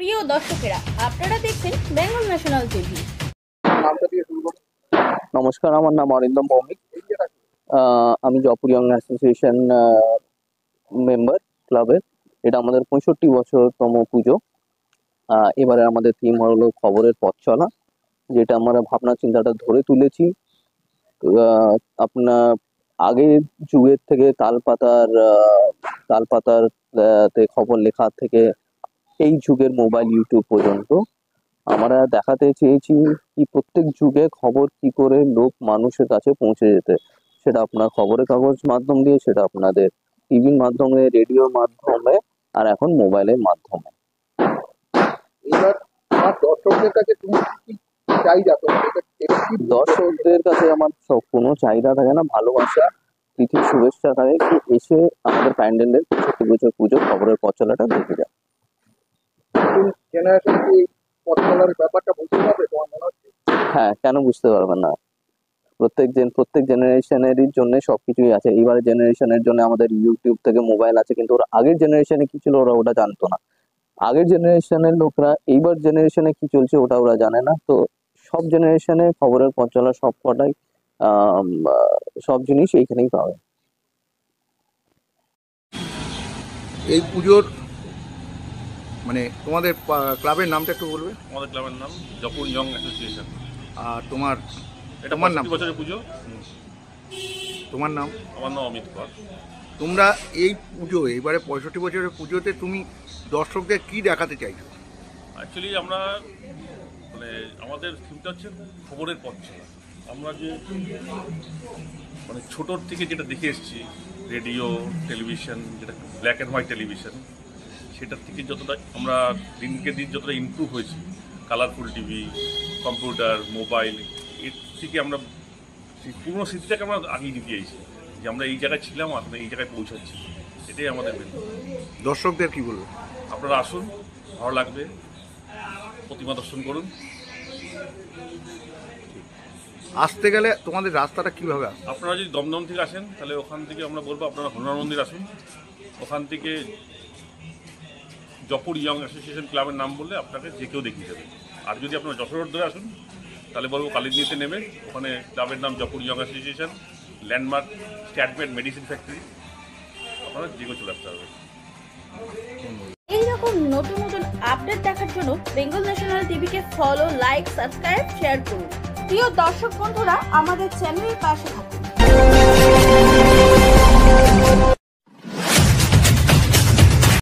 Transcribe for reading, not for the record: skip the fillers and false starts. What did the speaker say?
প্রিয় দর্শকেরা, আপনারা দেখছেন বেঙ্গল ন্যাশনাল টিভি। নমস্কার, আমার নাম অরিন্দম ভৌমিক। আমি জয়পুর ইয়ং অ্যাসোসিয়েশন মেম্বার ক্লাবের। এটা আমাদের 65 বছরতম পুজো। এবারে আমাদের থিম হলো খবরের পথ চলা, যেটা আমরা ভাবনা চিন্তাটা ধরে তুলেছি। আপনার আগের যুগের থেকে তালপাতার তে খবর লেখা থেকে এই যুগের মোবাইল ইউটিউব পর্যন্ত আমরা দেখাতে চেয়েছি কি প্রত্যেক যুগে খবর কি করে লোক মানুষের কাছে পৌঁছে যেতে, সেটা আপনার খবরের কাগজ মাধ্যম দিয়ে, সেটা আপনাদের টিভির মাধ্যমে, রেডিওর মাধ্যমে, আর এখন মোবাইলের মাধ্যমে। এবার আমার দর্শকদের কাছে তুমি কি চাহিদা? দর্শকদের কাছে আমার কোনো চাহিদা থাকে না, ভালোবাসা, প্রীতি, শুভেচ্ছা থাকে কি এসে আমাদের প্যান্ডেলের 65 বছর পুজো খবরের পথ চলাটা দেখে যায়। জেনারেশন কি পথ চলার ব্যাপারটা বুঝতে পারবে তোমার মনে হচ্ছে? হ্যাঁ, কেন বুঝতে পারবেন না? প্রত্যেক জেনারেশনেরই জন্য সবকিছুই আছে। এবারে জেনারেশনের জন্য আমাদের ইউটিউব থেকে মোবাইল আছে, কিন্তু ওরা আগের জেনারেশনে কি ছিল ওরা ওটা জানতো না। আগের জেনারেশনের লোকরা এইবার জেনারেশনে কি চলছে ওটা ওরা জানে না। তো সব জেনারেশনে খবরের পথ চলা সব কটাই সব জিনিস এইখানেই পাবে। এই পুজোর মানে তোমাদের ক্লাবের নামটা একটু বলবে? আমাদের ক্লাবের নাম জয়পুর ইয়ং অ্যাসোসিয়েশন। আর তোমার এটা তোমার নাম? বছরের পুজো। তোমার নাম? আমার নাম অমিত কর। তোমরা এই পুজো, এবারে 65 বছরের পুজোতে তুমি দর্শকদের কি দেখাতে চাইছো? অ্যাকচুয়ালি আমরা মানে আমাদের থিমটা হচ্ছে খবরের পথ চলা। আমরা যে মানে ছোটোর থেকে যেটা দেখে এসেছি, রেডিও, টেলিভিশন, যেটা ব্ল্যাক অ্যান্ড হোয়াইট টেলিভিশন, সেটার থেকে যতটা আমরা দিনকে দিন যতটা ইমপ্রুভ হয়েছি, কালারফুল টিভি, কম্পিউটার, মোবাইল, এর থেকে আমরা সেই পুরনো স্মৃতিটাকে আমরা আগিয়ে নিতে চাইছি, যে আমরা এই জায়গায় ছিলাম, আসলে এই জায়গায় পৌঁছাচ্ছি। এটাই আমাদের মেন। দর্শকদের কি বলবো? আপনারা আসুন, ভালো লাগবে, প্রতিমা দর্শন করুন। আসতে গেলে তোমাদের রাস্তাটা কিভাবে আসবে? আপনারা যদি দমদম থেকে আসেন তাহলে ওখান থেকে আমরা বলবো আপনারা হনুমান মন্দির আসুন। ওখান থেকে জয়পুর ইয়ং অ্যাসোসিয়েশন ক্লাবের নাম বললে আপনাকে যে কেউ দেখিয়ে দেবে। আর যদি আপনারা যশোর রোড ধরে আসুন তাহলে বলবো কালীদিতে নেমে ওখানে ক্লাবের নাম Jaipur young association, landmark statement medicine factory, আপনারা যে কেউ চলে আসতে হবে। এইরকম নতুন নতুন আপডেট দেখার জন্য বেঙ্গল ন্যাশনাল টিভিকে ফলো, লাইক, সাবস্ক্রাইব, শেয়ার করুন। প্রিয় দর্শক বন্ধুরা, আমাদের চ্যানেলের পাশে থাকুন।